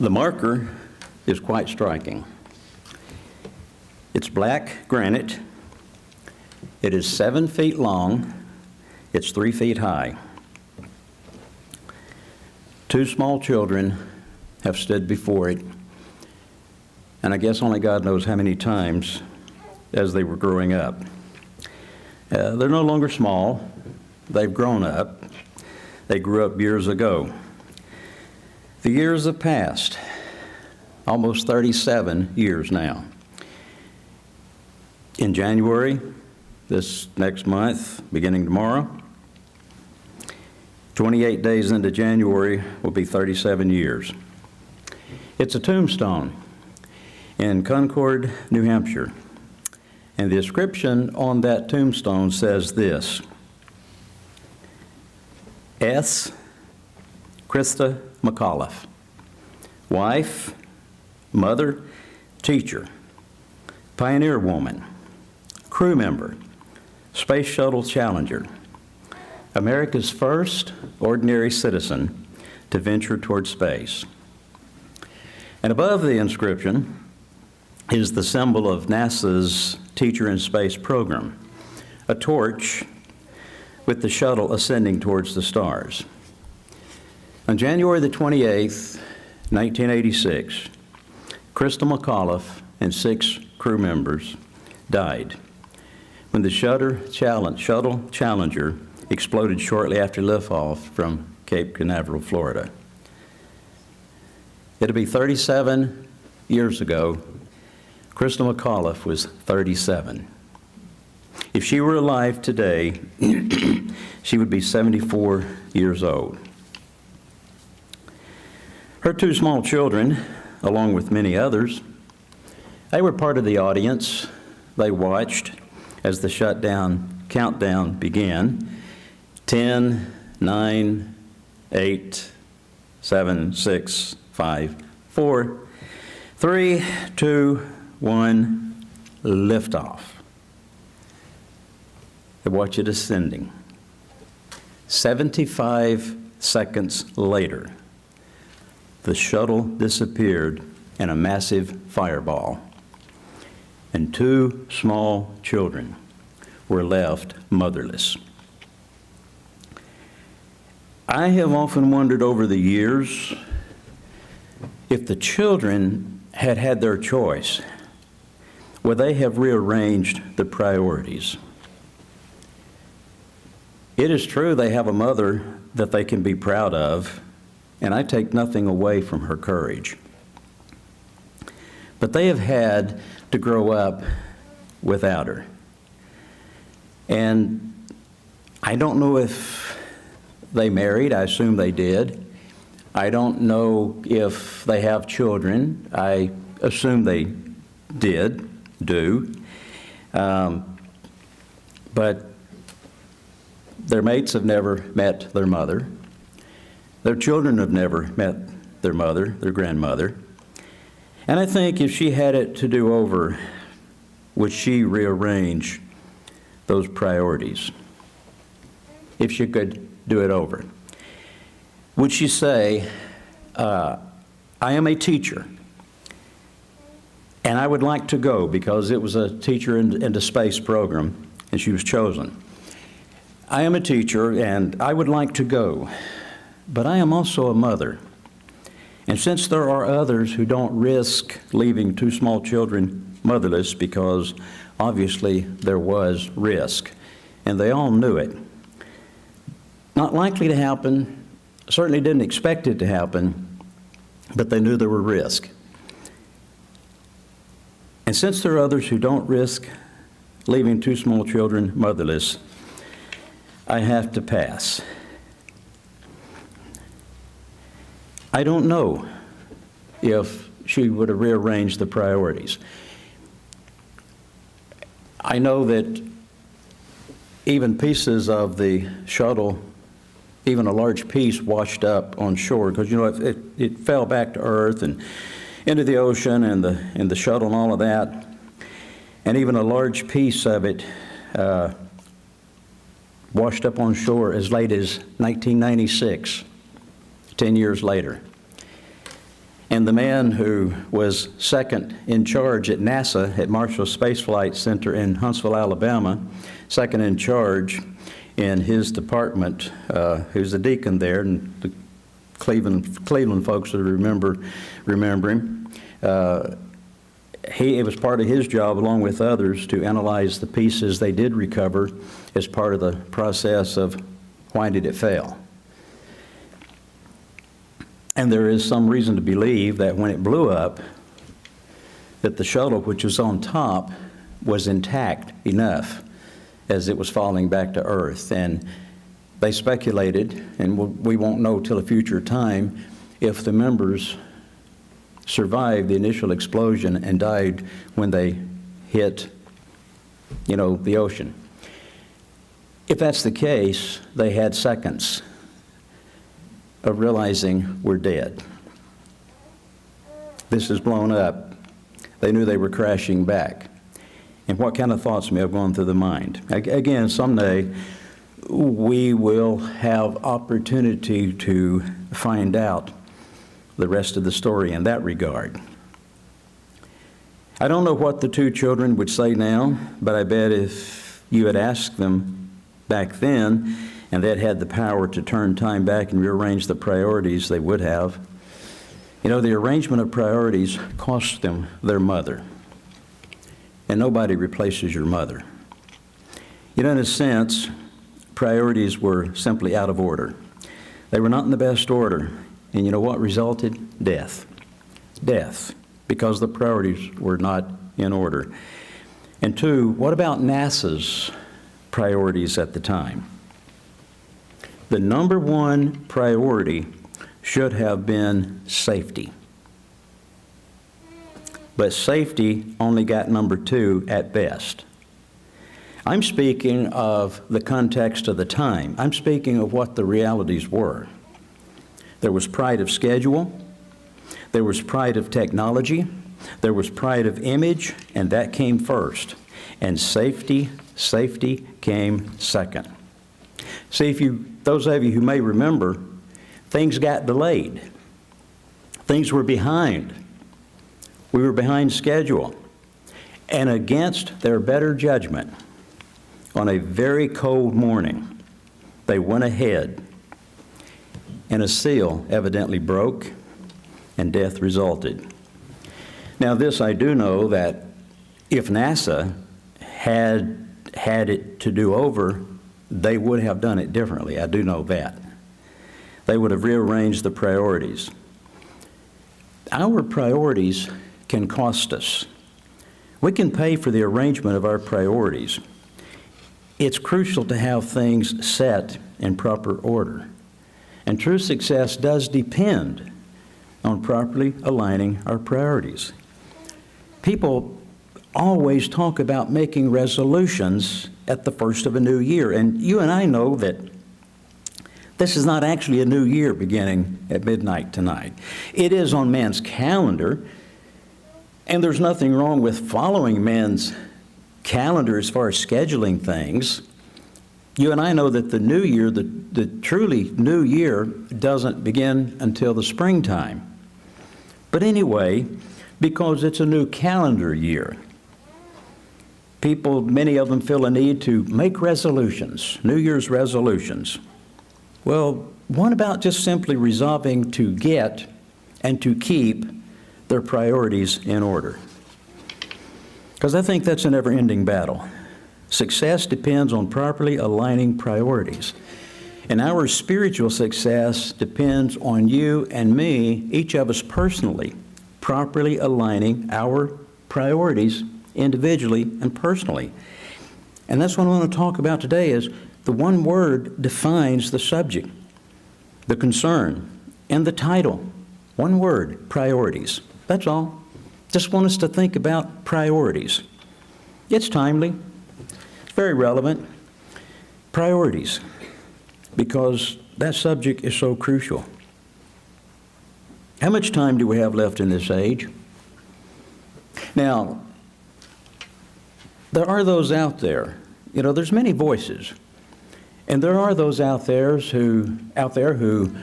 The marker is quite striking. It's black granite. It is 7 feet long. It's 3 feet high. 2 small children have stood before it, and I guess only God knows how many times as they were growing up. They're no longer small. They've grown up. They grew up years ago. The years have passed, almost 37 years now. In January, this next month, beginning tomorrow, 28 days into January will be 37 years. It's a tombstone in Concord, New Hampshire. And the inscription on that tombstone says this: S. Christa McAuliffe, wife, mother, teacher, pioneer woman, crew member, Space Shuttle Challenger, America's first ordinary citizen to venture toward space. And above the inscription is the symbol of NASA's Teacher in Space program, a torch with the shuttle ascending towards the stars. On January the 28th, 1986, Christa McAuliffe and 6 crew members died when the Shuttle Challenger exploded shortly after liftoff from Cape Canaveral, Florida. It'll be 37 years ago. Christa McAuliffe was 37. If she were alive today, she would be 74 years old. Her 2 small children, along with many others, they were part of the audience. They watched as the countdown began. 10, 9, 8, 7, 6, 5, 4, 3, 2, 1, liftoff. They watch it ascending. 75 seconds later, the shuttle disappeared in a massive fireball, and 2 small children were left motherless. I have often wondered over the years if the children had had their choice, would they have rearranged the priorities? It is true they have a mother that they can be proud of, and I take nothing away from her courage. But they have had to grow up without her. And I don't know if they married. I assume they did. I don't know if they have children. I assume they do. But their mates have never met their mother. Their children have never met their mother, their grandmother. And I think if she had it to do over, would she rearrange those priorities? If she could do it over, would she say, I am a teacher, and I would like to go, because it was a teacher in the space program, and she was chosen. I am a teacher, and I would like to go, but I am also a mother. And since there are others who don't risk leaving 2 small children motherless, because obviously there was risk, and they all knew it. Not likely to happen, certainly didn't expect it to happen, but they knew there were risk. And since there are others who don't risk leaving 2 small children motherless, I have to pass. I don't know if she would have rearranged the priorities. I know that even pieces of the shuttle, even a large piece washed up on shore, because it fell back to earth and into the ocean and the shuttle and all of that. And even a large piece of it washed up on shore as late as 1996, 10 years later. And And the man who was second in charge at NASA at Marshall Space Flight Center in Huntsville, Alabama, second in charge in his department, who's a deacon there, and the Cleveland folks that remember him. It was part of his job, along with others, to analyze the pieces they did recover as part of the process of why did it fail. And there is some reason to believe that when it blew up, that the shuttle, which was on top, was intact enough as it was falling back to Earth. And they speculated, and we won't know till a future time, if the members survived the initial explosion and died when they hit, the ocean. If that's the case, they had seconds of realizing we're dead. This is blown up. They knew they were crashing back. And what kind of thoughts may have gone through the mind? Again, someday we will have opportunity to find out the rest of the story in that regard. I don't know what the two children would say now, but I bet if you had asked them back then, and they'd had the power to turn time back and rearrange the priorities, they would have. The arrangement of priorities cost them their mother. And nobody replaces your mother. In a sense, priorities were simply out of order. They were not in the best order. And you know what resulted? Death. Death, because the priorities were not in order. And two, what about NASA's priorities at the time? The number one priority should have been safety. But safety only got number two at best. I'm speaking of the context of the time. I'm speaking of what the realities were. There was pride of schedule. There was pride of technology. There was pride of image, and that came first. And safety came second. See, those of you who may remember, things got delayed. Things were behind. We were behind schedule. And against their better judgment, on a very cold morning, they went ahead, and a seal evidently broke, and death resulted. Now, this I do know, that if NASA had it to do over, they would have done it differently. I do know that. They would have rearranged the priorities. Our priorities can cost us. We can pay for the arrangement of our priorities. It's crucial to have things set in proper order. And true success does depend on properly aligning our priorities. People always talk about making resolutions at the first of a new year. And you and I know that this is not actually a new year beginning at midnight tonight. It is on man's calendar, and there's nothing wrong with following man's calendar as far as scheduling things. You and I know that the new year, the truly new year, doesn't begin until the springtime. But anyway, because it's a new calendar year, people, many of them feel a need to make resolutions, New Year's resolutions. Well, what about just simply resolving to get and to keep their priorities in order? Because I think that's a never-ending battle. Success depends on properly aligning priorities. And our spiritual success depends on you and me, each of us personally, properly aligning our priorities individually and personally. And that's what I want to talk about today, is the one word defines the subject, the concern, and the title. One word, priorities. That's all. Just want us to think about priorities. It's timely. It's very relevant. Priorities. Because that subject is so crucial. How much time do we have left in this age? Now, there are those out there, there's many voices, and there are those out there who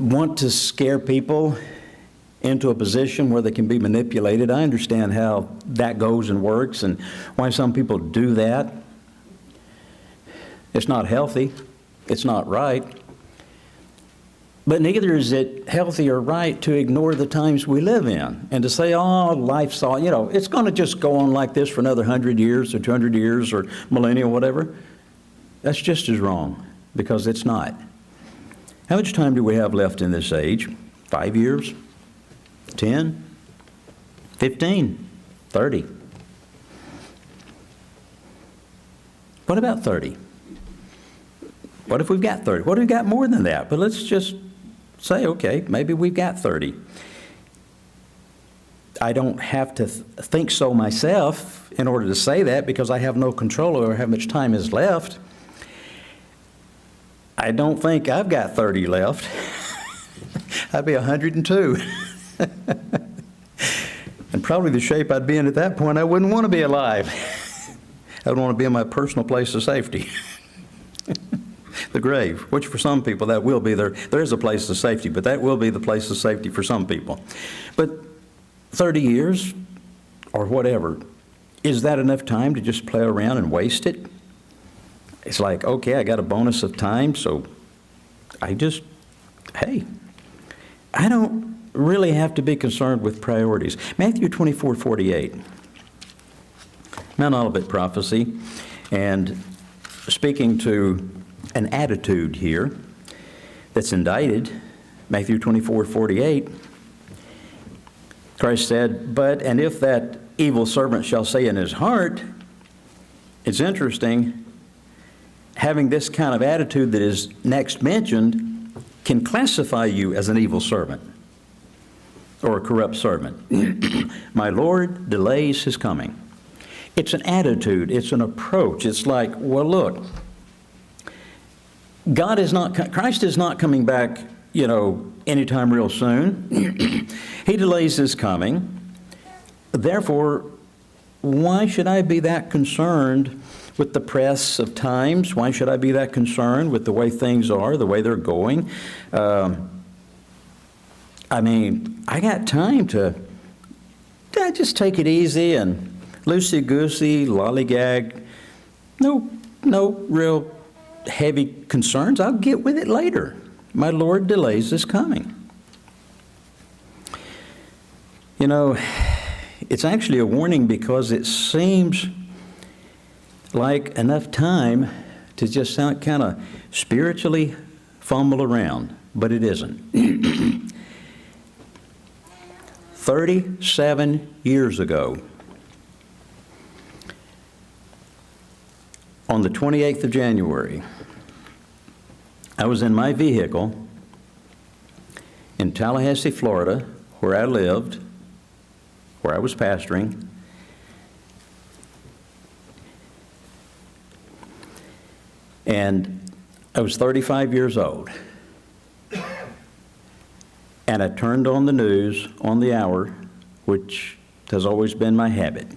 want to scare people into a position where they can be manipulated. I understand how that goes and works and why some people do that. It's not healthy. It's not right. But neither is it healthy or right to ignore the times we live in and to say, oh, life's all, it's going to just go on like this for another 100 years or 200 years or millennia, whatever. That's just as wrong, because it's not. How much time do we have left in this age? 5 years? 10? 15? 30? What about 30? What if we've got 30? What if we've got more than that? But let's just say, okay, maybe we've got 30. I don't have to think so myself in order to say that, because I have no control over how much time is left. I don't think I've got 30 left. I'd be 102. And probably the shape I'd be in at that point, I wouldn't want to be alive. I would want to be in my personal place of safety. The grave, which for some people that will be there. There is a place of safety, but that will be the place of safety for some people. But 30 years or whatever, is that enough time to just play around and waste it? It's like, okay, I got a bonus of time, so I don't really have to be concerned with priorities. Matthew 24:48, Mount Olivet prophecy, and speaking to an attitude here that's indicted, Matthew 24:48, Christ said, and if that evil servant shall say in his heart, it's interesting, having this kind of attitude that is next mentioned can classify you as an evil servant or a corrupt servant. My Lord delays his coming. It's an attitude. It's an approach. It's like, well, look, Christ is not coming back, anytime real soon. He delays his coming. Therefore, why should I be that concerned with the press of times? Why should I be that concerned with the way things are, the way they're going? I got time to just take it easy and loosey-goosey, lollygag. No real heavy concerns. I'll get with it later. My Lord delays his coming. It's actually a warning, because it seems like enough time to just kind of spiritually fumble around, but it isn't. 37 years ago, on the 28th of January, I was in my vehicle in Tallahassee, Florida, where I lived, where I was pastoring. And I was 35 years old. And I turned on the news on the hour, which has always been my habit.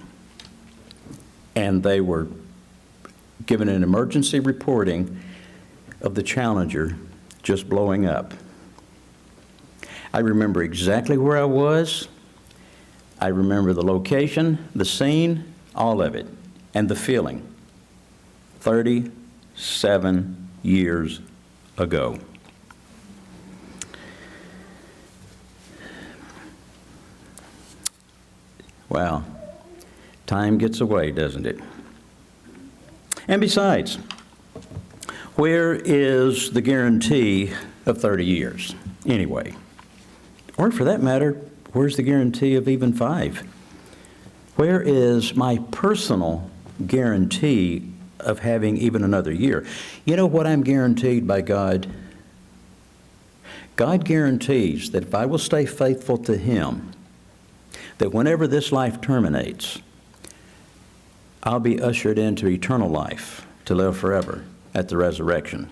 And they were giving an emergency reporting of the Challenger just blowing up. I remember exactly where I was. I remember the location, the scene, all of it, and the feeling. 37 years ago. Wow. Time gets away, doesn't it? And besides, where is the guarantee of 30 years anyway? Or for that matter, where's the guarantee of even 5? Where is my personal guarantee of having even another year? You know what I'm guaranteed by God? God guarantees that if I will stay faithful to Him, that whenever this life terminates, I'll be ushered into eternal life to live forever at the resurrection.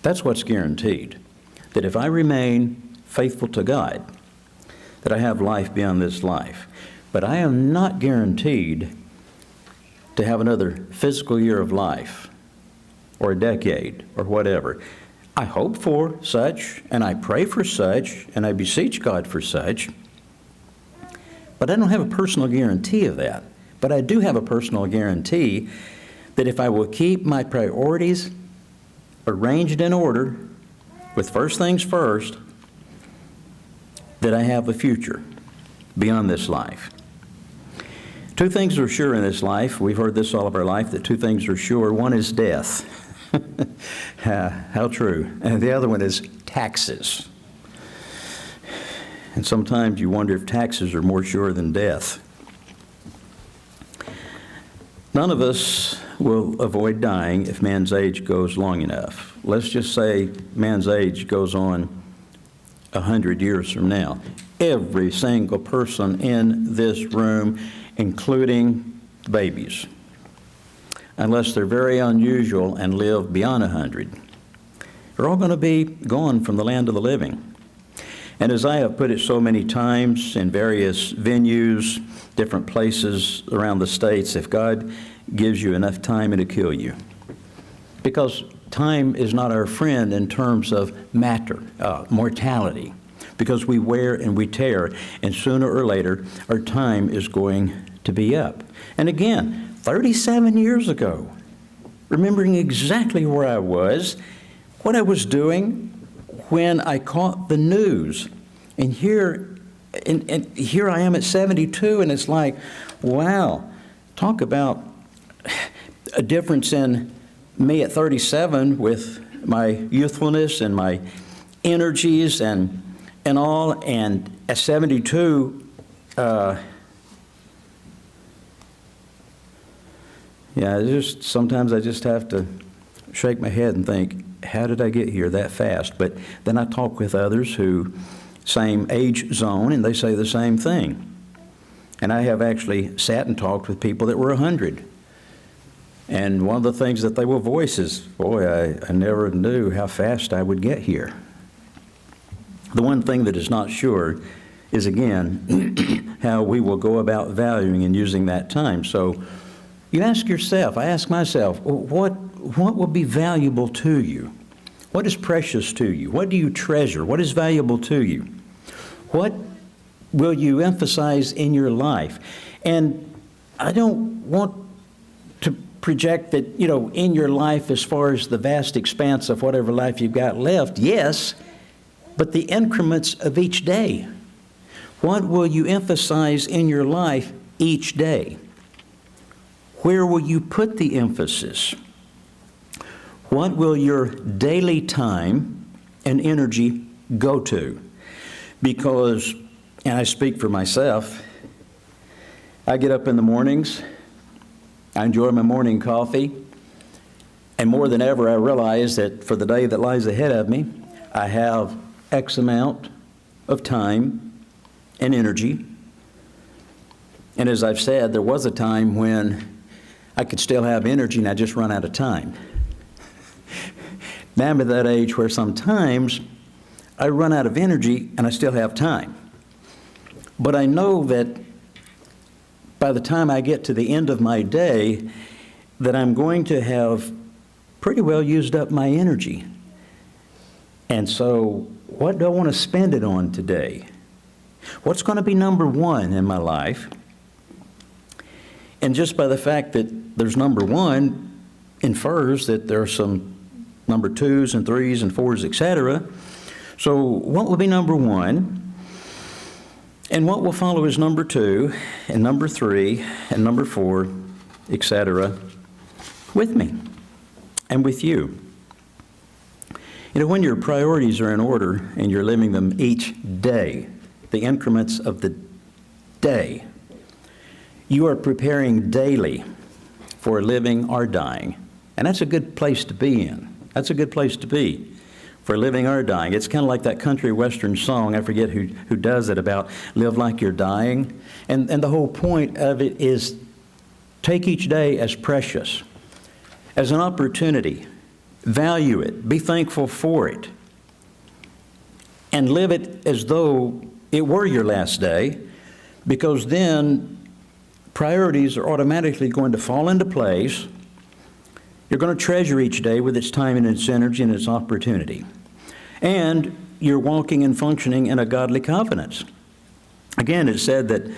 That's what's guaranteed. That if I remain faithful to God, that I have life beyond this life. But I am not guaranteed to have another physical year of life or a decade or whatever. I hope for such, and I pray for such, and I beseech God for such, but I don't have a personal guarantee of that. But I do have a personal guarantee that if I will keep my priorities arranged in order, with first things first, that I have a future beyond this life. Two things are sure in this life. We've heard this all of our life, that two things are sure. One is death. How true. And the other one is taxes. And sometimes you wonder if taxes are more sure than death. None of us will avoid dying if man's age goes long enough. Let's just say man's age goes on 100 years from now. Every single person in this room, including babies, unless they're very unusual and live beyond 100, are all going to be gone from the land of the living. And as I have put it so many times in various venues, different places around the states, if God gives you enough time, it'll kill you. Because time is not our friend in terms of matter, mortality. Because we wear and we tear, and sooner or later, our time is going to be up. And again, 37 years ago, remembering exactly where I was, what I was doing when I caught the news. And here I am at 72, and it's like, wow, talk about a difference in me at 37 with my youthfulness and my energies and all, and at 72, sometimes I just have to shake my head and think, how did I get here that fast? But then I talk with others who, same age zone, and they say the same thing. And I have actually sat and talked with people that were 100. And one of the things that they will voice is, boy, I never knew how fast I would get here. The one thing that is not sure is, again, how we will go about valuing and using that time. So you ask yourself, I ask myself, what will be valuable to you? What is precious to you? What do you treasure? What is valuable to you? What will you emphasize in your life? And I don't want to project that, in your life as far as the vast expanse of whatever life you've got left, yes, but the increments of each day. What will you emphasize in your life each day? Where will you put the emphasis? What will your daily time and energy go to? Because, and I speak for myself, I get up in the mornings, I enjoy my morning coffee, and more than ever I realize that for the day that lies ahead of me, I have X amount of time and energy. And as I've said, there was a time when I could still have energy and I just run out of time. Now I'm at that age where sometimes I run out of energy and I still have time. But I know that by the time I get to the end of my day, that I'm going to have pretty well used up my energy. And so what do I want to spend it on today? What's going to be number one in my life? And just by the fact that there's number one infers that there are some number twos and threes and fours, etc. So what will be number one? And what will follow is number two and number three and number four, etc. with me and with you. When your priorities are in order and you're living them each day, the increments of the day, you are preparing daily for living or dying. And that's a good place to be in. That's a good place to be for living or dying. It's kind of like that country western song, I forget who does it, about live like you're dying. And the whole point of it is take each day as precious, as an opportunity. Value it. Be thankful for it. And live it as though it were your last day, because then priorities are automatically going to fall into place, You're going to treasure each day with its time and its energy and its opportunity. And you're walking and functioning in a godly confidence. Again, it's said that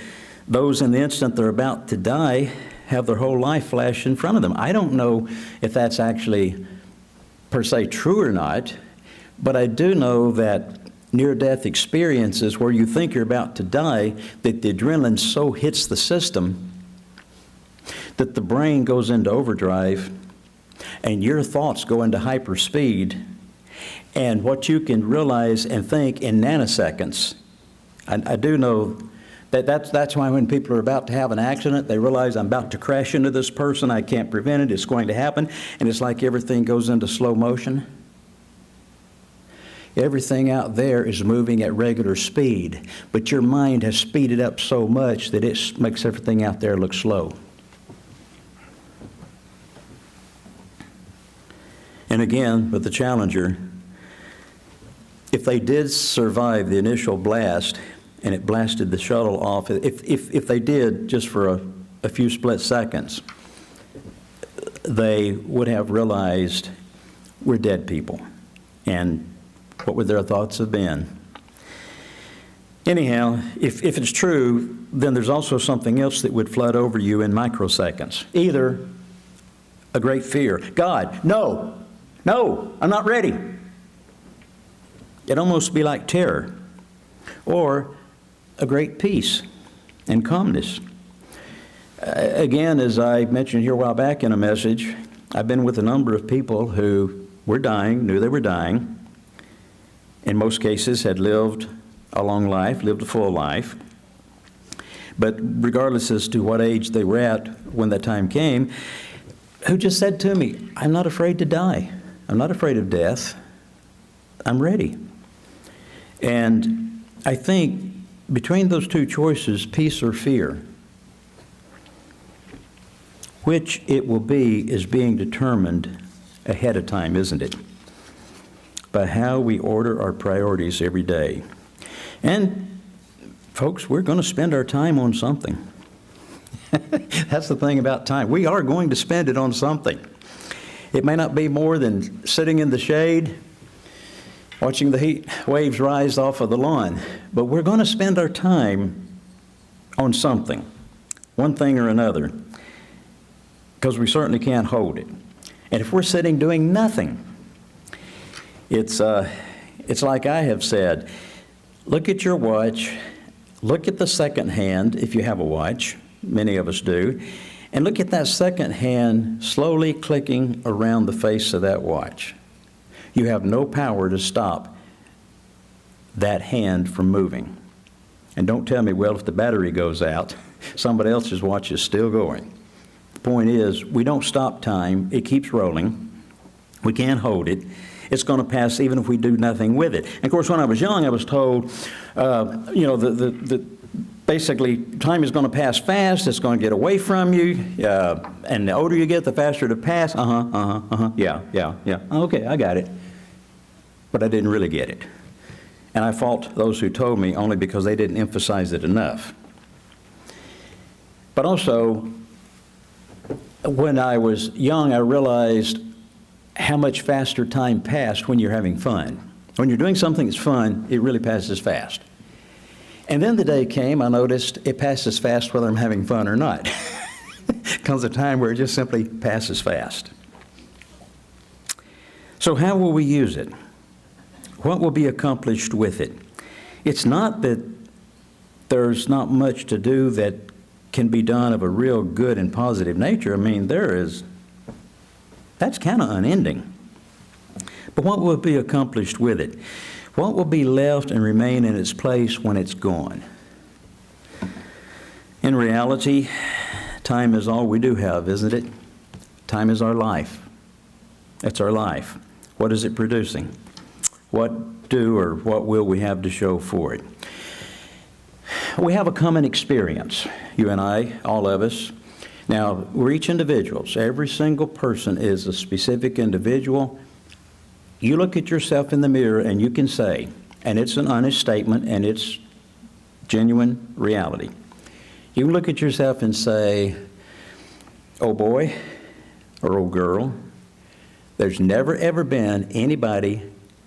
those in the instant they're about to die have their whole life flash in front of them. I don't know if that's actually per se true or not, but I do know that near-death experiences where you think you're about to die, that the adrenaline so hits the system that the brain goes into overdrive and your thoughts go into hyperspeed, and what you can realize and think in nanoseconds. I do know that's why when people are about to have an accident, they realize I'm about to crash into this person, I can't prevent it, it's going to happen, and it's like everything goes into slow motion. Everything out there is moving at regular speed, but your mind has speeded up so much that it makes everything out there look slow. And again, with the Challenger, if they did survive the initial blast and it blasted the shuttle off, if they did just for a few split seconds, they would have realized we're dead people. And what would their thoughts have been? Anyhow, if it's true, then there's also something else that would flood over you in microseconds. Either a great fear. God, no, I'm not ready. It'd almost be like terror. Or a great peace and calmness. Again, as I mentioned here a while back in a message, I've been with a number of people who were dying, knew they were dying, in most cases had lived a long life, lived a full life. But regardless as to what age they were at when that time came, who just said to me, I'm not afraid to die. I'm not afraid of death. I'm ready. And I think between those two choices, peace or fear, which it will be is being determined ahead of time, isn't it? By how we order our priorities every day. And folks, we're going to spend our time on something. That's the thing about time. We are going to spend it on something. It may not be more than sitting in the shade, watching the heat waves rise off of the lawn, but we're going to spend our time on something, one thing or another, because we certainly can't hold it. And if we're sitting doing nothing, it's like I have said, look at your watch, look at the second hand, if you have a watch, many of us do, and look at that second hand slowly clicking around the face of that watch. You have no power to stop that hand from moving. And don't tell me, well, if the battery goes out, somebody else's watch is still going. The point is, we don't stop time. It keeps rolling. We can't hold it. It's going to pass even if we do nothing with it. And of course, when I was young, I was told, basically, time is going to pass fast. It's going to get away from you. And the older you get, the faster it'll pass. Yeah. Okay, I got it. But I didn't really get it. And I fault those who told me only because they didn't emphasize it enough. But also, when I was young, I realized how much faster time passed when you're having fun. When you're doing something that's fun, it really passes fast. And then the day came, I noticed it passes fast whether I'm having fun or not. Comes a time where it just simply passes fast. So how will we use it? What will be accomplished with it? It's not that there's not much to do that can be done of a real good and positive nature. I mean, that's kind of unending. But what will be accomplished with it? What will be left and remain in its place when it's gone? In reality, time is all we do have, isn't it? Time is our life. It's our life. What is it producing? What will we have to show for it? We have a common experience, you and I, all of us. Now, we're each individuals. Every single person is a specific individual. You look at yourself in the mirror and you can say, and it's an honest statement and it's genuine reality. You can look at yourself and say, oh boy, or oh girl, There's never, ever been anybody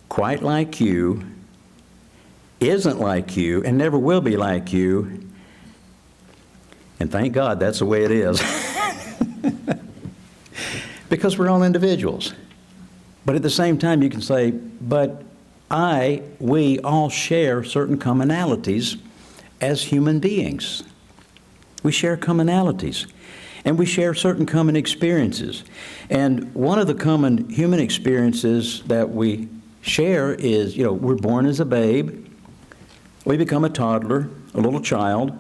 quite like you, isn't like you, and never will be like you. And thank God that's the way it is. Because we're all individuals. But at the same time, you can say, but we all share certain commonalities as human beings. We share commonalities. And we share certain common experiences. And one of the common human experiences that we share is, we're born as a babe. We become a toddler, a little child,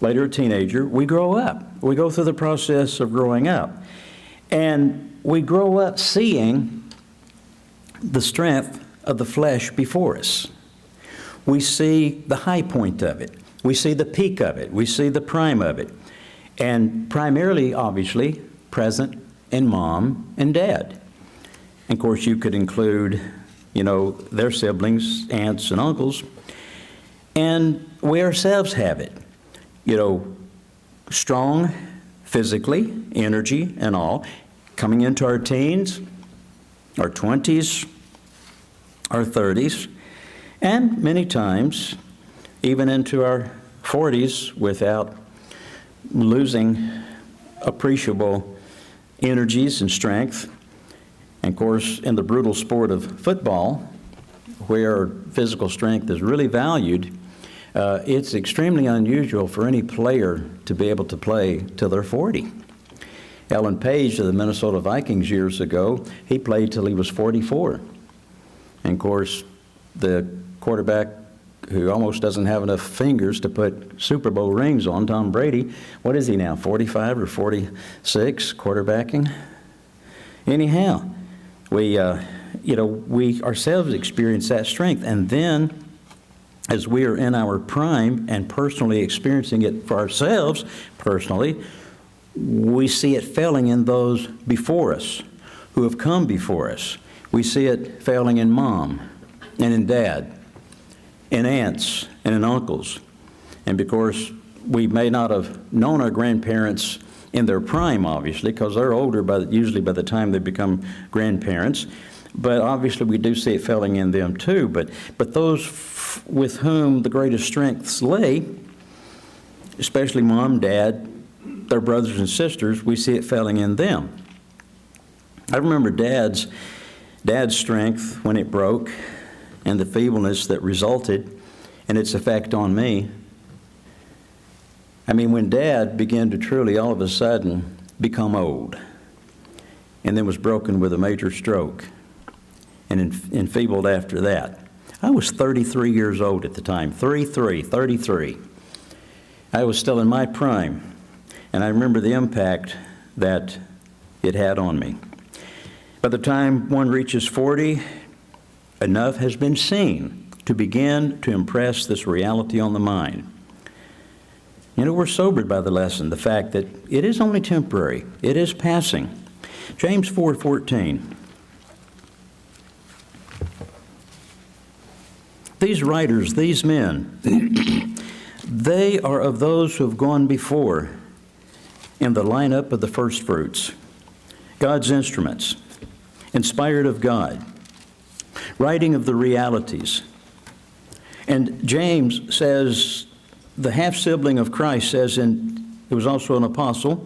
later a teenager. We grow up. We go through the process of growing up. And we grow up seeing the strength of the flesh before us. We see the high point of it. We see the peak of it. We see the prime of it. And primarily, obviously, present in mom and dad. And of course, you could include, their siblings, aunts and uncles. And we ourselves have it. Strong physically, energy and all, coming into our teens, our 20s, our 30s, and many times even into our 40s without losing appreciable energies and strength. And of course, in the brutal sport of football, where physical strength is really valued, it's extremely unusual for any player to be able to play till they're 40. Ellen Page of the Minnesota Vikings years ago, he played till he was 44. And of course, the quarterback who almost doesn't have enough fingers to put Super Bowl rings on, Tom Brady, what is he now, 45 or 46, quarterbacking? Anyhow, we ourselves experience that strength. And then, as we are in our prime and personally experiencing it for ourselves, personally, we see it failing in those before us, who have come before us. We see it failing in mom and in dad, in aunts and in uncles. And of course, we may not have known our grandparents in their prime, obviously, because they're older usually by the time they become grandparents. But obviously, we do see it failing in them too. But those with whom the greatest strengths lay, especially mom, dad, their brothers and sisters, we see it failing in them. I remember Dad's strength when it broke and the feebleness that resulted and its effect on me. I mean, when Dad began to truly all of a sudden become old and then was broken with a major stroke and enfeebled after that. I was 33 years old at the time, 33. I was still in my prime. And I remember the impact that it had on me. By the time one reaches 40, enough has been seen to begin to impress this reality on the mind. We're sobered by the lesson, the fact that it is only temporary. It is passing. James 4:14. These writers, these men, they are of those who have gone before in the lineup of the first fruits, God's instruments, inspired of God, writing of the realities. And James says, the half-sibling of Christ says, and he was also an apostle,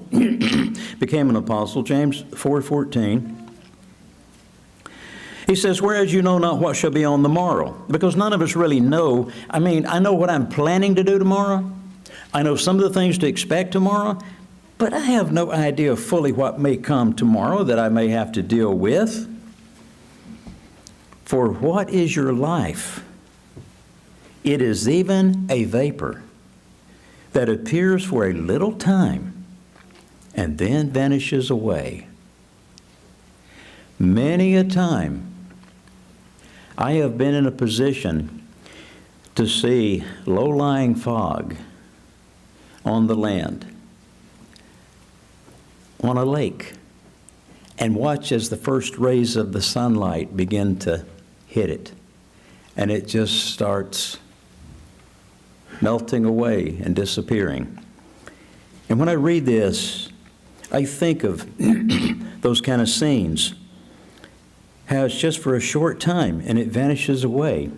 became an apostle, James 4:14. He says, whereas you know not what shall be on the morrow. Because none of us really know. I mean, I know what I'm planning to do tomorrow. I know some of the things to expect tomorrow. But I have no idea fully what may come tomorrow that I may have to deal with. For what is your life? It is even a vapor that appears for a little time and then vanishes away. Many a time I have been in a position to see low-lying fog on the land, on a lake, and watch as the first rays of the sunlight begin to hit it, and it just starts melting away and disappearing. And when I read this, I think of those kind of scenes how it's just for a short time and it vanishes away.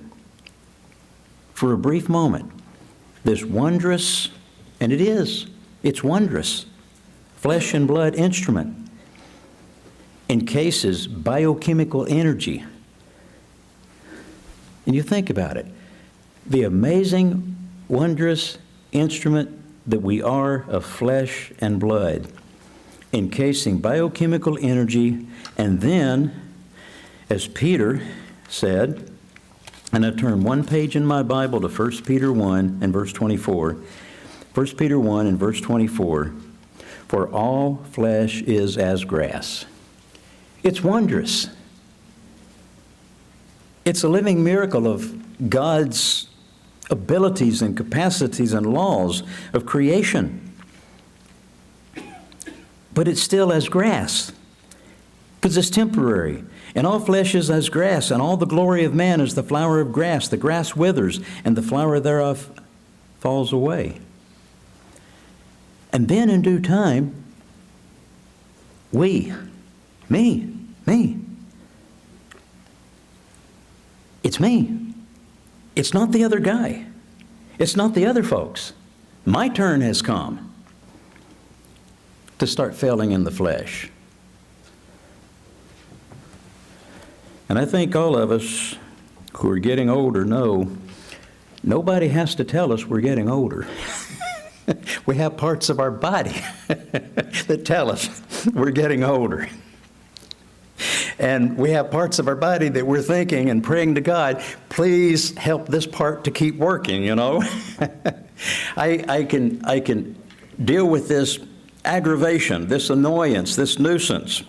For a brief moment, this wondrous, and it's wondrous, flesh and blood instrument encases biochemical energy. And you think about it, the amazing, wondrous instrument that we are of flesh and blood, encasing biochemical energy, and then, as Peter said, and I turn one page in my Bible to 1 Peter 1 and verse 24. 1 Peter 1 and verse 24, for all flesh is as grass. It's wondrous. It's a living miracle of God's abilities and capacities and laws of creation. But it's still as grass, because it's temporary. And all flesh is as grass, and all the glory of man is the flower of grass. The grass withers, and the flower thereof falls away. And then in due time, me, it's me. It's not the other guy. It's not the other folks. My turn has come to start failing in the flesh. And I think all of us who are getting older know nobody has to tell us we're getting older. We have parts of our body that tell us we're getting older. And we have parts of our body that we're thinking and praying to God, please help this part to keep working, you know. I can deal with this aggravation, this annoyance, this nuisance,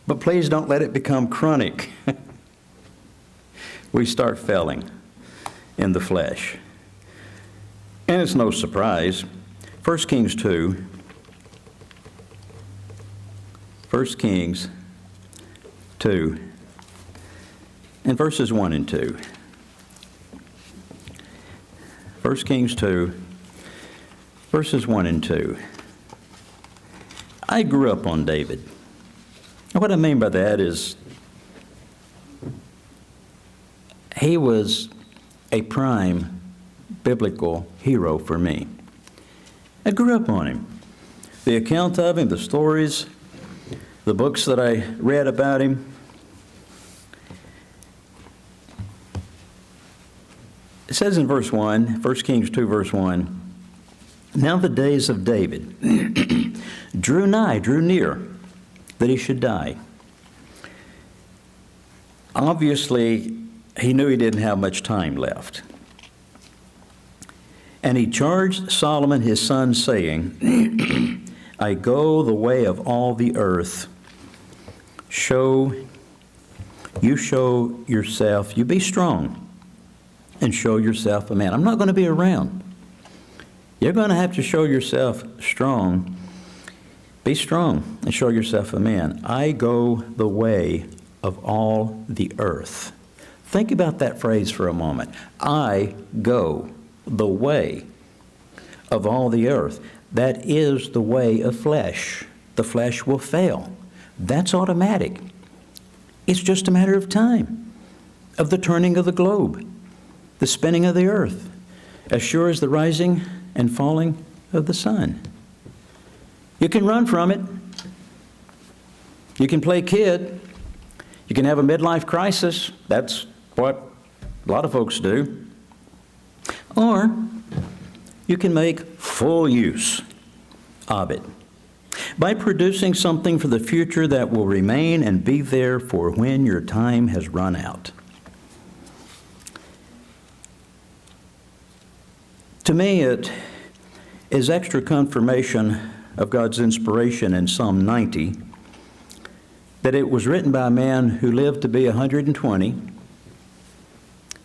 but please don't let it become chronic. We start failing in the flesh. And it's no surprise. 1 Kings 2. 1 Kings 2. And verses 1 and 2. 1 Kings 2. Verses 1 and 2. I grew up on David. And what I mean by that is he was a prime biblical hero for me. I grew up on him. The account of him, the stories, the books that I read about him. It says in verse 1, 1 Kings 2, verse 1, now the days of David drew near, that he should die. Obviously, he knew he didn't have much time left. And he charged Solomon his son, saying, I go the way of all the earth. You show yourself, you be strong, and show yourself a man. I'm not going to be around. You're going to have to show yourself strong. Be strong and show yourself a man. I go the way of all the earth. Think about that phrase for a moment. I go the way of all the earth. That is the way of flesh. The flesh will fail. That's automatic. It's just a matter of time, of the turning of the globe, the spinning of the earth, as sure as the rising and falling of the sun. You can run from it. You can play kid. You can have a midlife crisis. That's what a lot of folks do. Or you can make full use of it by producing something for the future that will remain and be there for when your time has run out. To me, it is extra confirmation of God's inspiration in Psalm 90 that it was written by a man who lived to be 120,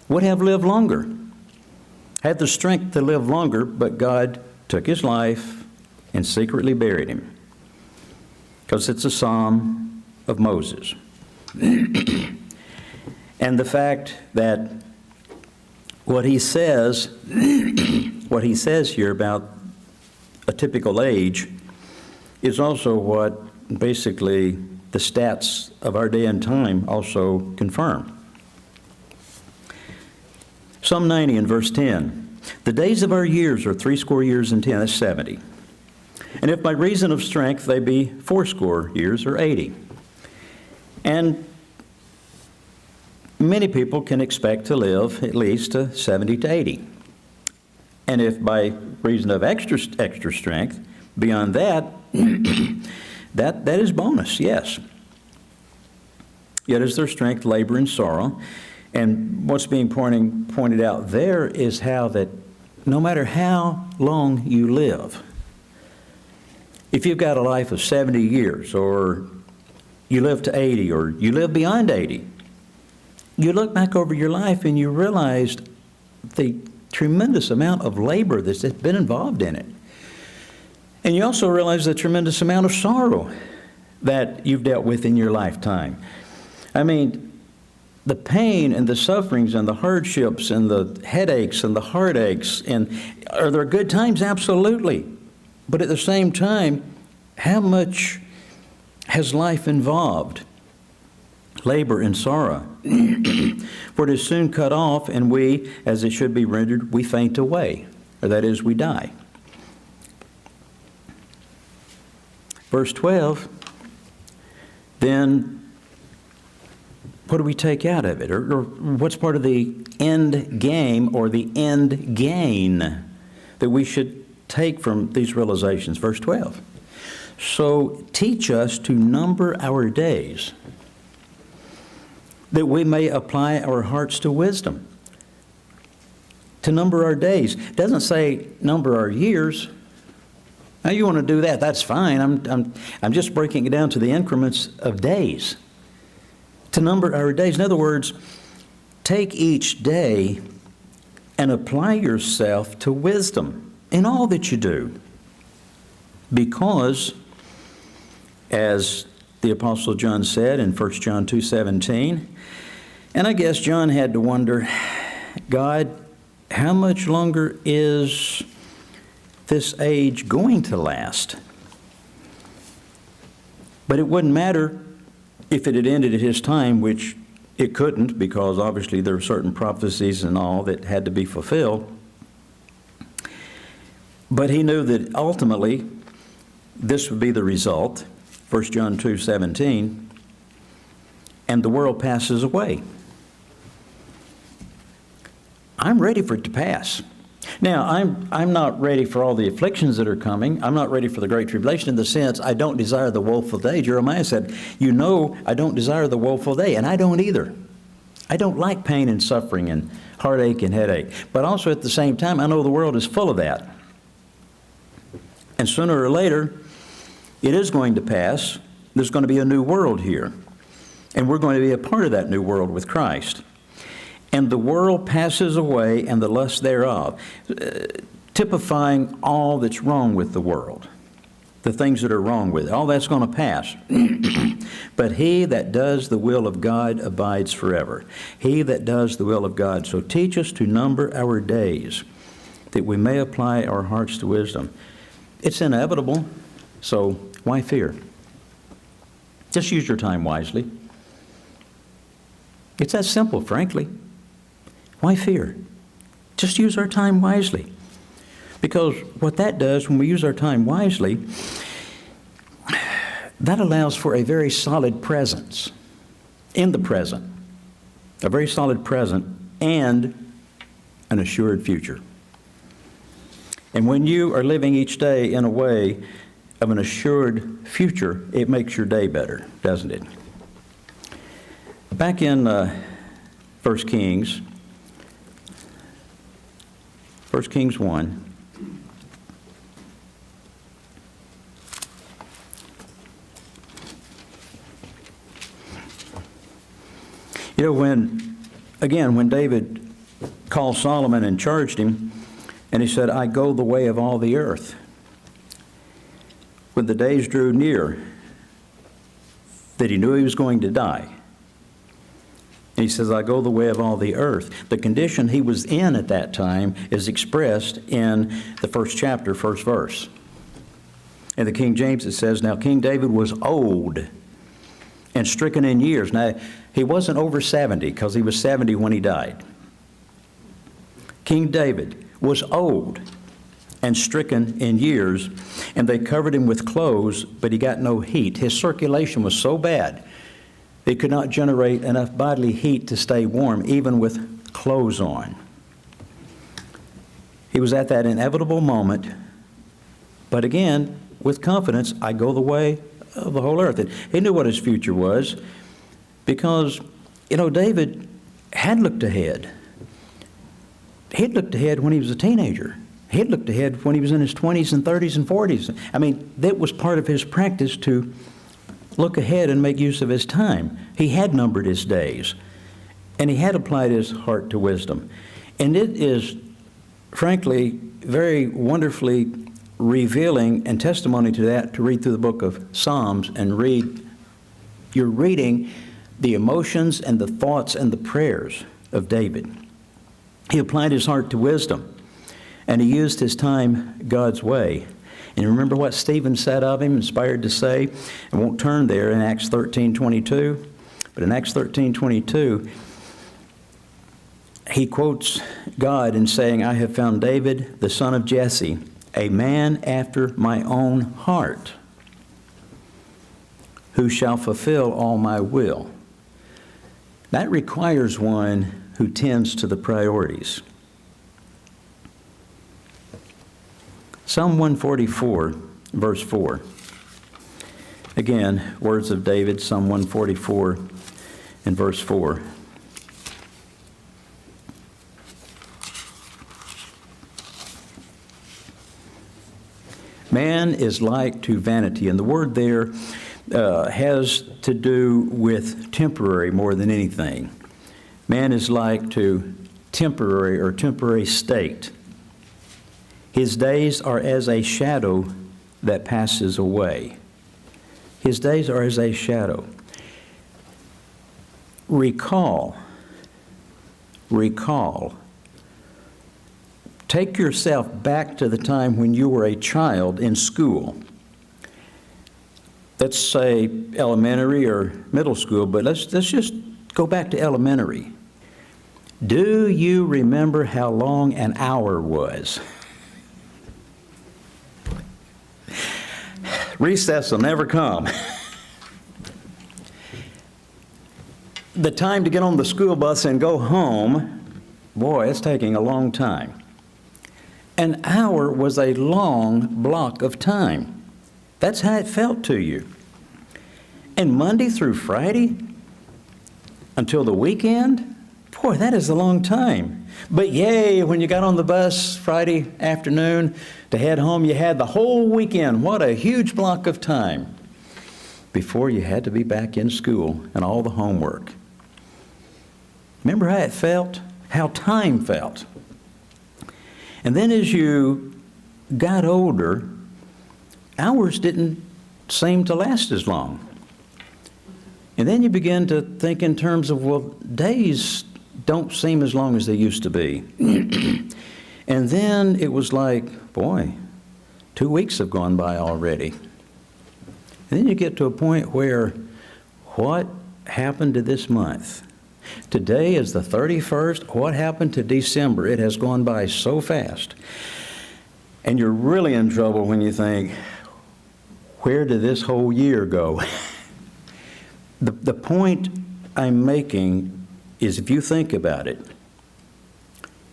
would have lived longer, had the strength to live longer, but God took his life and secretly buried him, because it's a psalm of Moses. And the fact that what he says here about a typical age is also what basically the stats of our day and time also confirm. Psalm 90 and verse 10, the days of our years are 80 years and 10, that's 70. And if by reason of strength they be 80 years or 80. And many people can expect to live at least 70 to 80. And if by reason of extra strength, beyond that, that is bonus, yes. Yet is their strength labor and sorrow. And what's being pointed out there is how that no matter how long you live, if you've got a life of 70 years, or you live to 80, or you live beyond 80, you look back over your life and you realized the tremendous amount of labor that's been involved in it. And you also realize the tremendous amount of sorrow that you've dealt with in your lifetime. I mean, the pain and the sufferings and the hardships and the headaches and the heartaches, and are there good times? Absolutely. But at the same time, how much has life involved? Labor and sorrow. For it is soon cut off, and we, as it should be rendered, we faint away, or that is, we die. Verse 12, then what do we take out of it? Or what's part of the end game or the end gain that we should take from these realizations? Verse 12. So teach us to number our days, that we may apply our hearts to wisdom. To number our days. It doesn't say number our years. Now you want to do that, that's fine. I'm just breaking it down to the increments of days. To number our days. In other words, take each day and apply yourself to wisdom in all that you do. Because, as the Apostle John said in 1 John 2:17, and I guess John had to wonder, God, how much longer is this age going to last? But it wouldn't matter if it had ended at his time, which it couldn't, because obviously there were certain prophecies and all that had to be fulfilled. But he knew that ultimately this would be the result, 1 John 2:17, and the world passes away. I'm ready for it to pass. Now, I'm not ready for all the afflictions that are coming. I'm not ready for the Great Tribulation in the sense I don't desire the woeful day. Jeremiah said, you know, I don't desire the woeful day, and I don't either. I don't like pain and suffering and heartache and headache. But also at the same time, I know the world is full of that. And sooner or later, it is going to pass. There's going to be a new world here. And we're going to be a part of that new world with Christ. And the world passes away and the lust thereof, typifying all that's wrong with the world, the things that are wrong with it. All that's going to pass. But he that does the will of God abides forever. He that does the will of God. So teach us to number our days, that we may apply our hearts to wisdom. It's inevitable, so why fear? Just use your time wisely. It's that simple, frankly. Why fear? Just use our time wisely. Because what that does when we use our time wisely, that allows for a very solid presence in the present. A very solid present and an assured future. And when you are living each day in a way of an assured future, it makes your day better, doesn't it? Back in 1 Kings 1. You know, when David called Solomon and charged him, and he said, I go the way of all the earth. When the days drew near that he knew he was going to die, and he says, I go the way of all the earth. The condition he was in at that time is expressed in the first chapter, first verse. In the King James it says, now King David was old and stricken in years. Now, he wasn't over 70 because he was 70 when he died. King David was old and stricken in years, and they covered him with clothes, but he got no heat. His circulation was so bad, he could not generate enough bodily heat to stay warm, even with clothes on. He was at that inevitable moment, but again, with confidence, I go the way of the whole earth. And he knew what his future was because, David had looked ahead. He'd looked ahead when he was a teenager. He'd looked ahead when he was in his 20s and 30s and 40s. I mean, that was part of his practice to look ahead and make use of his time. He had numbered his days, and he had applied his heart to wisdom. And it is, frankly, very wonderfully revealing and testimony to that to read through the book of Psalms and you're reading the emotions and the thoughts and the prayers of David. He applied his heart to wisdom, and he used his time God's way. And remember what Stephen said of him, inspired to say? I won't turn there in Acts 13:22, but in Acts 13:22, he quotes God in saying, I have found David, the son of Jesse, a man after my own heart, who shall fulfill all my will. That requires one who tends to the priorities. Psalm 144, verse 4. Again, words of David, Psalm 144 and verse 4. Man is like to vanity, and the word there has to do with temporary more than anything. Man is like to temporary state. His days are as a shadow that passes away. His days are as a shadow. Recall. Take yourself back to the time when you were a child in school. Let's say elementary or middle school, but let's just go back to elementary. Do you remember how long an hour was? Recess will never come. The time to get on the school bus and go home, boy, it's taking a long time. An hour was a long block of time. That's how it felt to you. And Monday through Friday, until the weekend, boy, that is a long time. But yay, when you got on the bus Friday afternoon to head home, you had the whole weekend. What a huge block of time before you had to be back in school and all the homework. Remember how it felt? How time felt. And then as you got older, hours didn't seem to last as long. And then you begin to think in terms of, well, days don't seem as long as they used to be. And then it was like, boy, 2 weeks have gone by already. And then you get to a point where, what happened to this month? Today is the 31st. What happened to December? It has gone by so fast. And you're really in trouble when you think, where did this whole year go? The point I'm making is, if you think about it,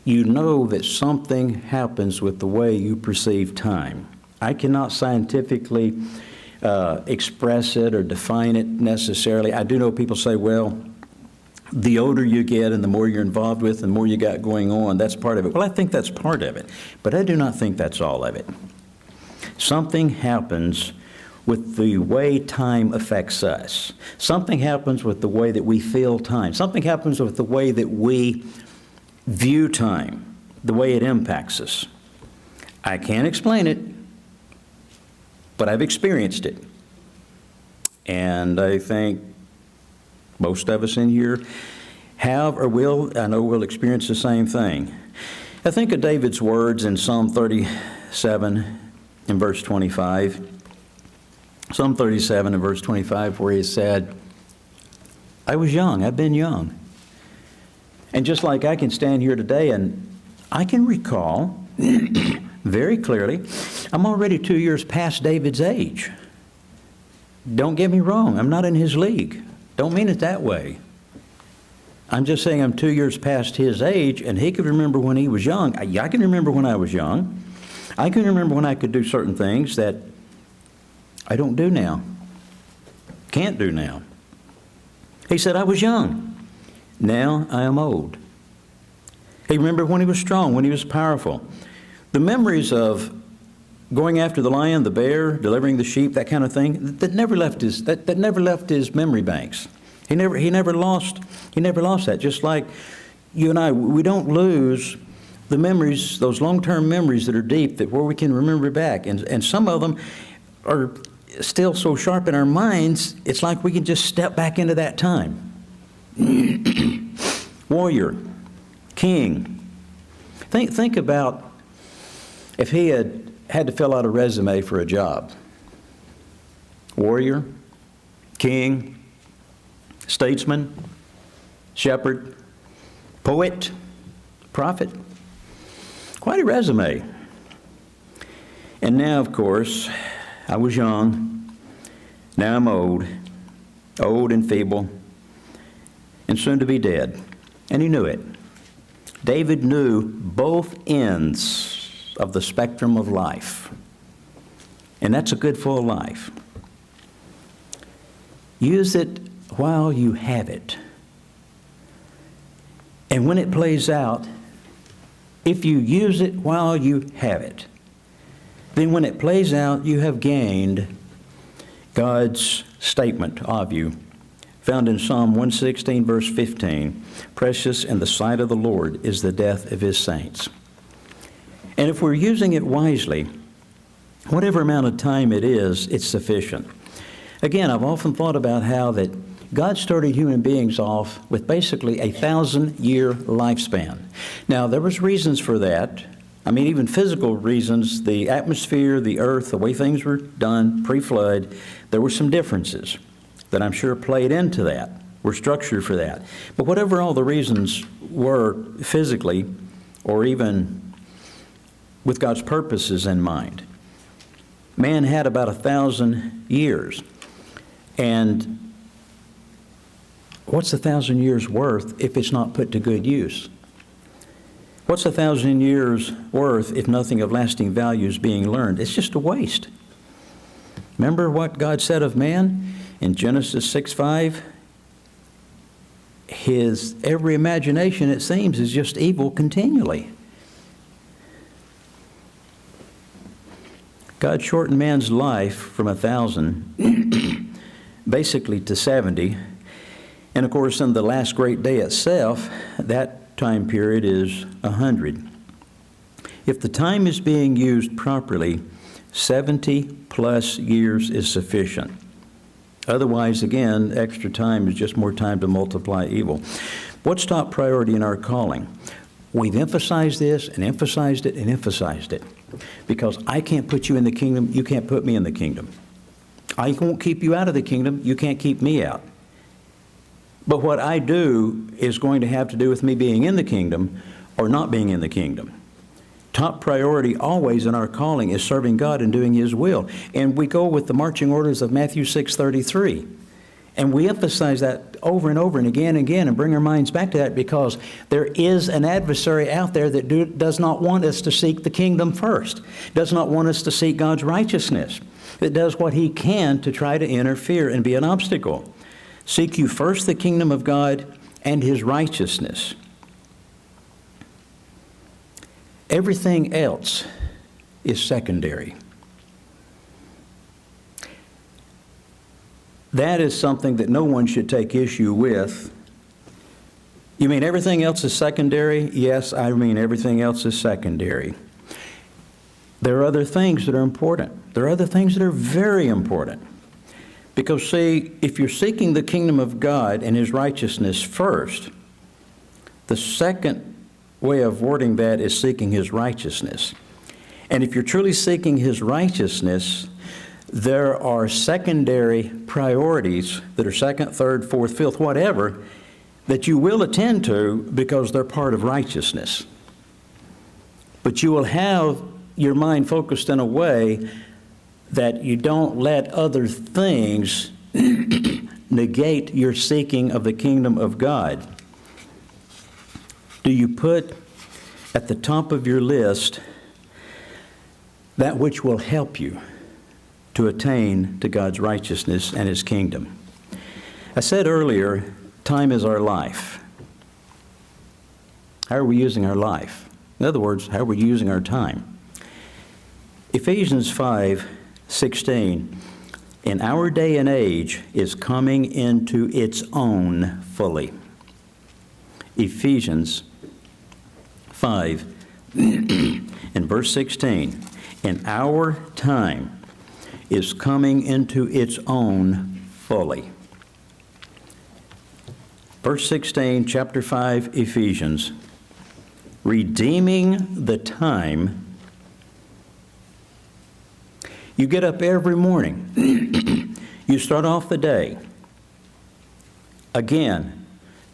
you know that something happens with the way you perceive time. I cannot scientifically express it or define it necessarily. I do know people say, well, the older you get and the more you're involved with, the more you got going on, that's part of it. Well, I think that's part of it, but I do not think that's all of it. Something happens with the way time affects us. Something happens with the way that we feel time. Something happens with the way that we view time, the way it impacts us. I can't explain it, but I've experienced it. And I think most of us in here have or will, I know we'll experience the same thing. I think of David's words in Psalm 37 in verse 25. Psalm 37 and verse 25, where he said, I was young. I've been young. And just like I can stand here today and I can recall very clearly, I'm already 2 years past David's age. Don't get me wrong, I'm not in his league. Don't mean it that way. I'm just saying I'm 2 years past his age, and he could remember when he was young. I can remember when I was young. I can remember when I could do certain things that I don't do now, can't do now. He said, I was young. Now I am old. He remembered when he was strong, when he was powerful. The memories of going after the lion, the bear, delivering the sheep, that kind of thing, that never left his memory banks. He never lost that. Just like you and I, we don't lose the memories, those long-term memories that are deep, that where we can remember back. And some of them are still so sharp in our minds, it's like we can just step back into that time. Warrior, king. Think about if he had to fill out a resume for a job. Warrior, king, statesman, shepherd, poet, prophet. Quite a resume. And now, of course, I was young. Now I'm old and feeble, and soon to be dead. And he knew it. David knew both ends of the spectrum of life. And that's a good full life. Use it while you have it. And when it plays out, if you use it while you have it, then when it plays out, you have gained God's statement of you, found in Psalm 116, verse 15, precious in the sight of the Lord is the death of his saints. And if we're using it wisely, whatever amount of time it is, it's sufficient. Again, I've often thought about how that God started human beings off with basically a 1,000-year lifespan. Now, there was reasons for that. I mean, even physical reasons, the atmosphere, the earth, the way things were done pre-flood, there were some differences that I'm sure played into that, were structured for that. But whatever all the reasons were physically, or even with God's purposes in mind, man had about 1,000 years. And what's 1,000 years worth if it's not put to good use? What's 1,000 years worth if nothing of lasting value is being learned? It's just a waste. Remember what God said of man in Genesis 6:5? His every imagination, it seems, is just evil continually. God shortened man's life from 1,000 basically to 70. And of course, in the last great day itself, that time period is 100. If the time is being used properly, 70 plus years is sufficient. Otherwise, again, extra time is just more time to multiply evil. What's top priority in our calling? We've emphasized this and emphasized it and emphasized it. Because I can't put you in the kingdom, you can't put me in the kingdom. I won't keep you out of the kingdom, you can't keep me out. But what I do is going to have to do with me being in the kingdom or not being in the kingdom. Top priority always in our calling is serving God and doing his will. And we go with the marching orders of Matthew 6:33. And we emphasize that over and over and again and bring our minds back to that because there is an adversary out there that does not want us to seek the kingdom first, does not want us to seek God's righteousness, that does what he can to try to interfere and be an obstacle. Seek you first the kingdom of God and his righteousness. Everything else is secondary. That is something that no one should take issue with. You mean everything else is secondary? Yes, I mean everything else is secondary. There are other things that are important. There are other things that are very important. Because, see, if you're seeking the kingdom of God and his righteousness first, the second way of wording that is seeking his righteousness. And if you're truly seeking his righteousness, there are secondary priorities that are second, third, fourth, fifth, whatever, that you will attend to because they're part of righteousness. But you will have your mind focused in a way that you don't let other things negate your seeking of the kingdom of God. Do you put at the top of your list that which will help you to attain to God's righteousness and His kingdom? I said earlier, time is our life. How are we using our life? In other words, how are we using our time? Ephesians 5:16, "In our day and age is coming into its own fully." Ephesians 5 in verse 16, "In our time is coming into its own fully." Verse 16, chapter 5, Ephesians, "Redeeming the time." You get up every morning. You start off the day, again,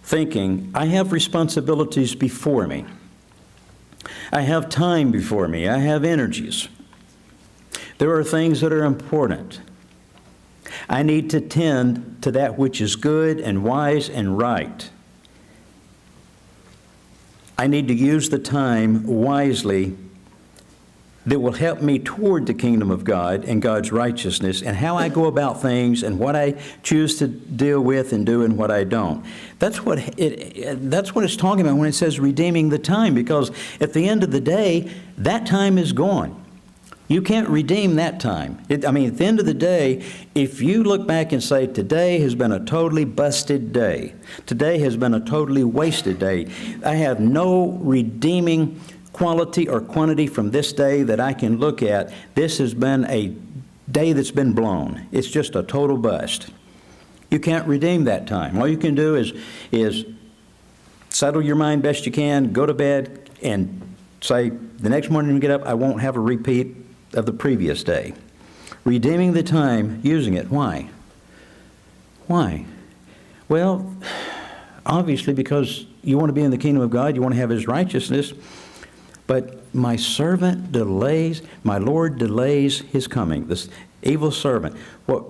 thinking, I have responsibilities before me. I have time before me. I have energies. There are things that are important. I need to tend to that which is good and wise and right. I need to use the time wisely that will help me toward the kingdom of God and God's righteousness, and how I go about things and what I choose to deal with and do and what I don't. That's what it's talking about when it says redeeming the time, because at the end of the day, that time is gone. You can't redeem that time. At the end of the day, if you look back and say, today has been a totally busted day, today has been a totally wasted day, I have no redeeming quality or quantity from this day that I can look at, this has been a day that's been blown. It's just a total bust. You can't redeem that time. All you can do is settle your mind best you can, go to bed, and say, the next morning when you get up, I won't have a repeat of the previous day. Redeeming the time, using it. Why? Why? Well, obviously because you want to be in the kingdom of God, you want to have His righteousness, but my servant delays, my Lord delays His coming. This evil servant. What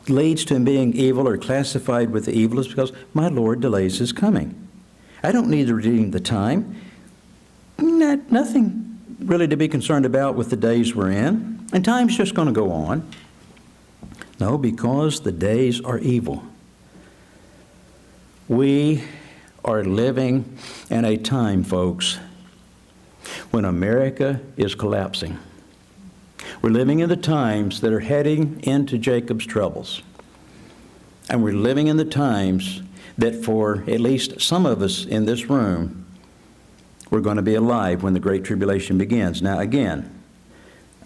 leads to him being evil or classified with the evil is because my Lord delays His coming. I don't need to redeem the time. Nothing really to be concerned about with the days we're in. And time's just going to go on. No, because the days are evil. We are living in a time, folks, when America is collapsing. We're living in the times that are heading into Jacob's troubles. And we're living in the times that for at least some of us in this room, we're going to be alive when the Great Tribulation begins. Now again,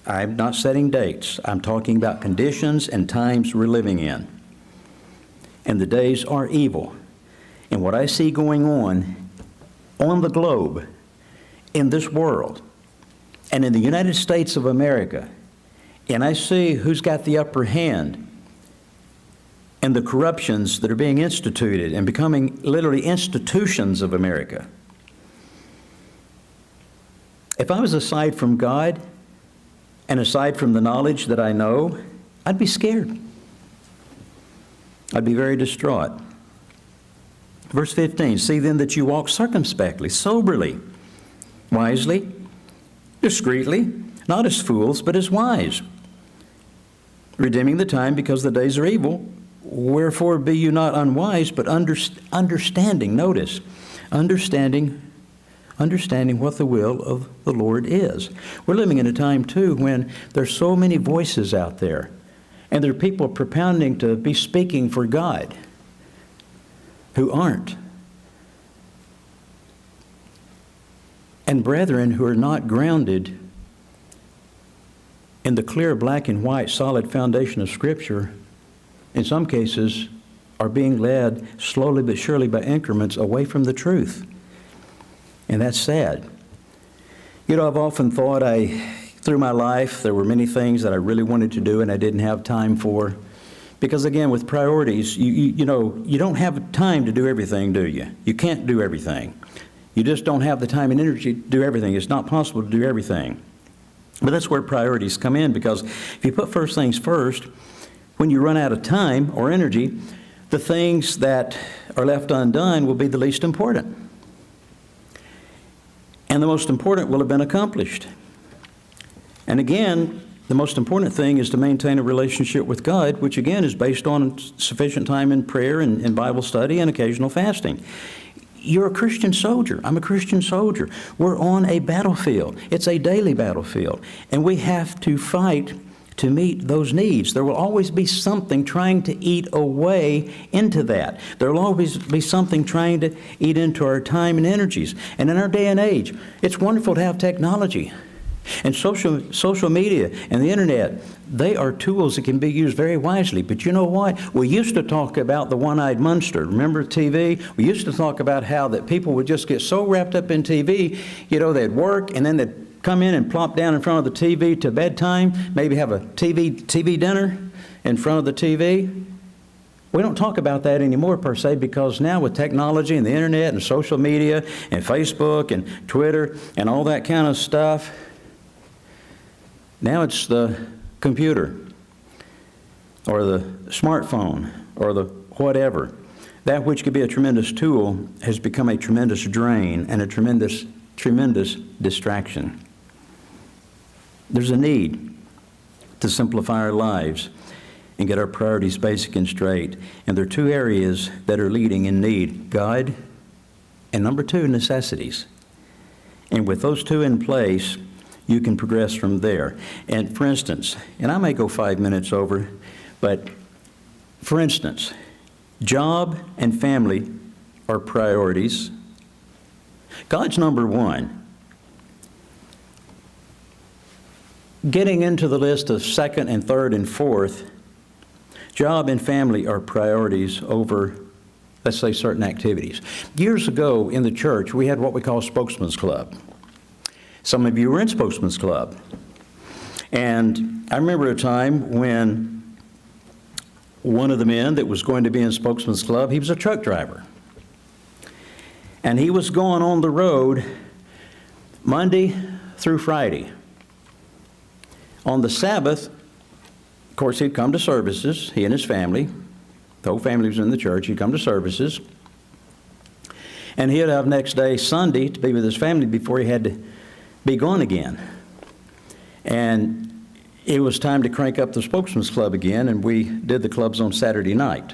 I'm not setting dates. I'm talking about conditions and times we're living in. And the days are evil. And what I see going on the globe, in this world, and in the United States of America, and I see who's got the upper hand and the corruptions that are being instituted and becoming literally institutions of America. If I was aside from God and aside from the knowledge that I know, I'd be scared. I'd be very distraught. Verse 15, "See then that you walk circumspectly, soberly, wisely, discreetly, not as fools, but as wise, redeeming the time because the days are evil. Wherefore be you not unwise, but understanding." Notice, understanding what the will of the Lord is. We're living in a time, too, when there's so many voices out there, and there are people propounding to be speaking for God who aren't. And brethren who are not grounded in the clear black and white solid foundation of Scripture, in some cases, are being led slowly but surely by increments away from the truth. And that's sad. You know, I've often thought I through my life, there were many things that I really wanted to do and I didn't have time for. Because again, with priorities, you know, you don't have time to do everything, do you? You can't do everything. You just don't have the time and energy to do everything. It's not possible to do everything. But that's where priorities come in, because if you put first things first, when you run out of time or energy, the things that are left undone will be the least important. And the most important will have been accomplished. And again, the most important thing is to maintain a relationship with God, which again is based on sufficient time in prayer and Bible study and occasional fasting. You're a Christian soldier. I'm a Christian soldier. We're on a battlefield. It's a daily battlefield. And we have to fight to meet those needs. There will always be something trying to eat away into that. There will always be something trying to eat into our time and energies. And in our day and age, it's wonderful to have technology. And social media and the internet, they are tools that can be used very wisely. But you know what? We used to talk about the one-eyed monster. Remember TV? We used to talk about how that people would just get so wrapped up in TV, you know, they'd work and then they'd come in and plop down in front of the TV to bedtime, maybe have a TV dinner in front of the TV. We don't talk about that anymore per se, because now with technology and the internet and social media and Facebook and Twitter and all that kind of stuff, now it's the computer or the smartphone or the whatever. That which could be a tremendous tool has become a tremendous drain and a tremendous distraction. There's a need to simplify our lives and get our priorities basic and straight. And there are two areas that are leading in need: God, and number two, necessities. And with those two in place, you can progress from there. And for instance, and I may go 5 minutes over, but for instance, job and family are priorities. God's number one. Getting into the list of second and third and fourth, job and family are priorities over, let's say, certain activities. Years ago in the church, we had what we call Spokesman's Club. Some of you were in Spokesman's Club. And I remember a time when one of the men that was going to be in Spokesman's Club, he was a truck driver. And he was going on the road Monday through Friday. On the Sabbath, of course, he'd come to services, he and his family. The whole family was in the church. He'd come to services. And he'd have next day, Sunday, to be with his family before he had to be gone again. And it was time to crank up the Spokesman's Club again, and we did the clubs on Saturday night.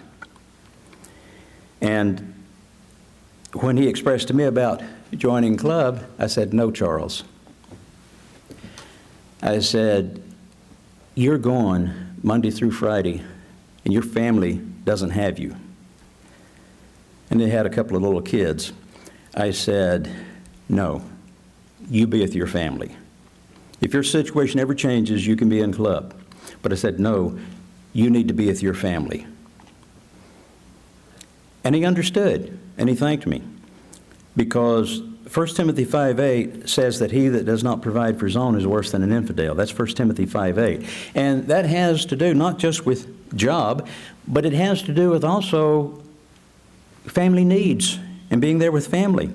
And when he expressed to me about joining club, I said, "No, Charles." I said, "You're gone Monday through Friday, and your family doesn't have you." And they had a couple of little kids. I said, "No, you be with your family. If your situation ever changes, you can be in club." But I said, "No, you need to be with your family." And he understood, and he thanked me, because 1 Timothy 5:8 says that he that does not provide for his own is worse than an infidel. That's 1 Timothy 5:8. And that has to do not just with job, but it has to do with also family needs and being there with family.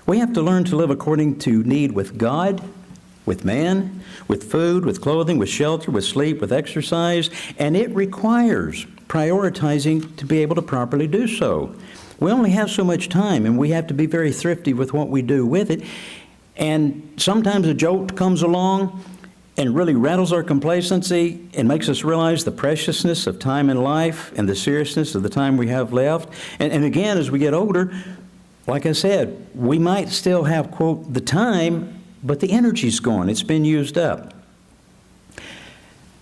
We have to learn to live according to need with God, with man, with food, with clothing, with shelter, with sleep, with exercise, and it requires prioritizing to be able to properly do so. We only have so much time, and we have to be very thrifty with what we do with it. And sometimes a jolt comes along and really rattles our complacency and makes us realize the preciousness of time in life and the seriousness of the time we have left. And again, as we get older, like I said, we might still have, quote, the time, but the energy's gone. It's been used up.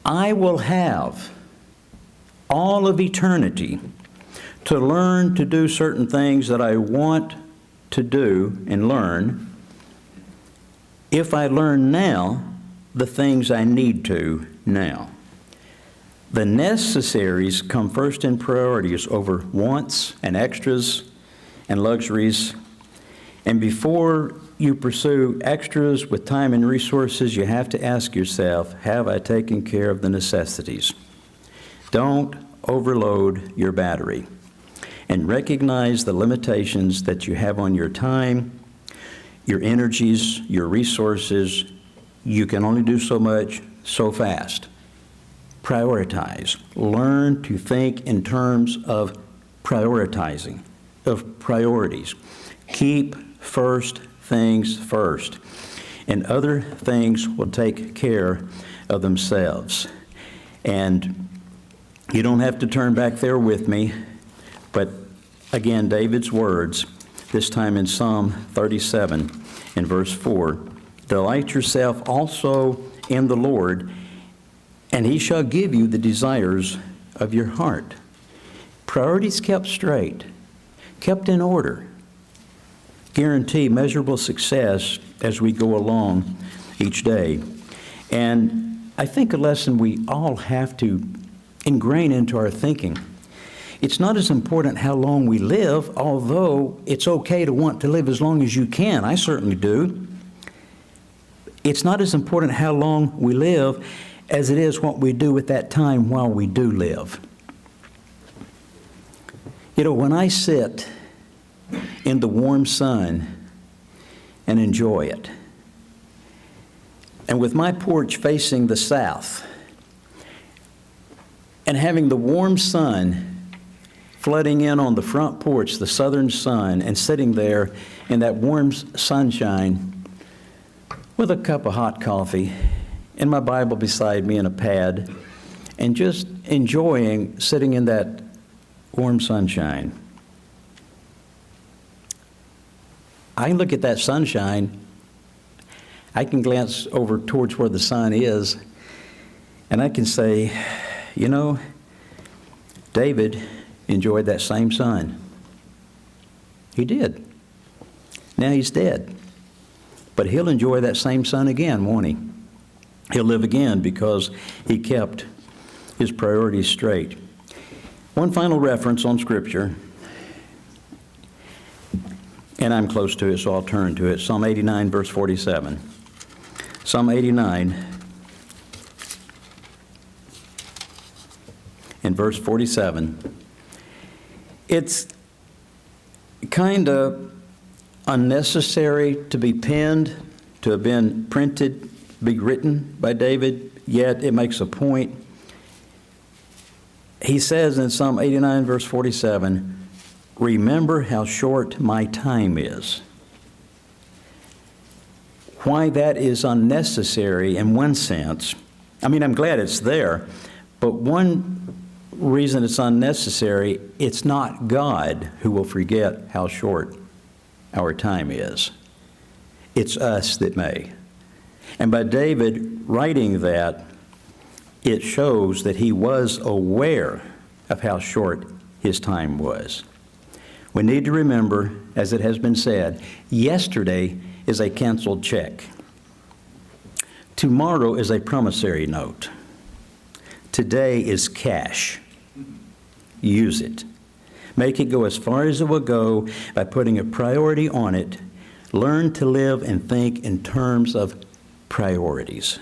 I will have all of eternity to learn to do certain things that I want to do and learn if I learn now the things I need to now. The necessaries come first in priorities over wants and extras and luxuries. And before you pursue extras with time and resources, you have to ask yourself, have I taken care of the necessities? Don't overload your battery. And recognize the limitations that you have on your time, your energies, your resources. You can only do so much so fast. Prioritize. Learn to think in terms of prioritizing, of priorities. Keep first things first, and other things will take care of themselves. And you don't have to turn back there with me, but again, David's words, this time in Psalm 37 in verse 4, delight yourself also in the Lord, and he shall give you the desires of your heart. Priorities kept straight, kept in order, guarantee measurable success as we go along each day. And I think a lesson we all have to ingrain into our thinking. It's not as important how long we live, although it's okay to want to live as long as you can. I certainly do. It's not as important how long we live as it is what we do with that time while we do live. You know, when I sit in the warm sun and enjoy it, and with my porch facing the south, and having the warm sun flooding in on the front porch, the southern sun, and sitting there in that warm sunshine with a cup of hot coffee and my Bible beside me and a pad, and just enjoying sitting in that warm sunshine. I look at that sunshine, I can glance over towards where the sun is, and I can say, you know, David enjoyed that same sun. He did. Now he's dead. But he'll enjoy that same sun again, won't he? He'll live again because he kept his priorities straight. One final reference on Scripture, and I'm close to it, so I'll turn to it. Psalm 89, verse 47. Psalm 89, in verse 47. It's kind of unnecessary to be penned, to have been printed, be written by David, yet it makes a point. He says in Psalm 89, verse 47, remember how short my time is. Why that is unnecessary in one sense, I mean, I'm glad it's there, but one reason it's unnecessary, it's not God who will forget how short our time is. It's us that may. And by David writing that, it shows that he was aware of how short his time was. We need to remember, as it has been said, yesterday is a canceled check. Tomorrow is a promissory note. Today is cash. Use it. Make it go as far as it will go by putting a priority on it. Learn to live and think in terms of priorities.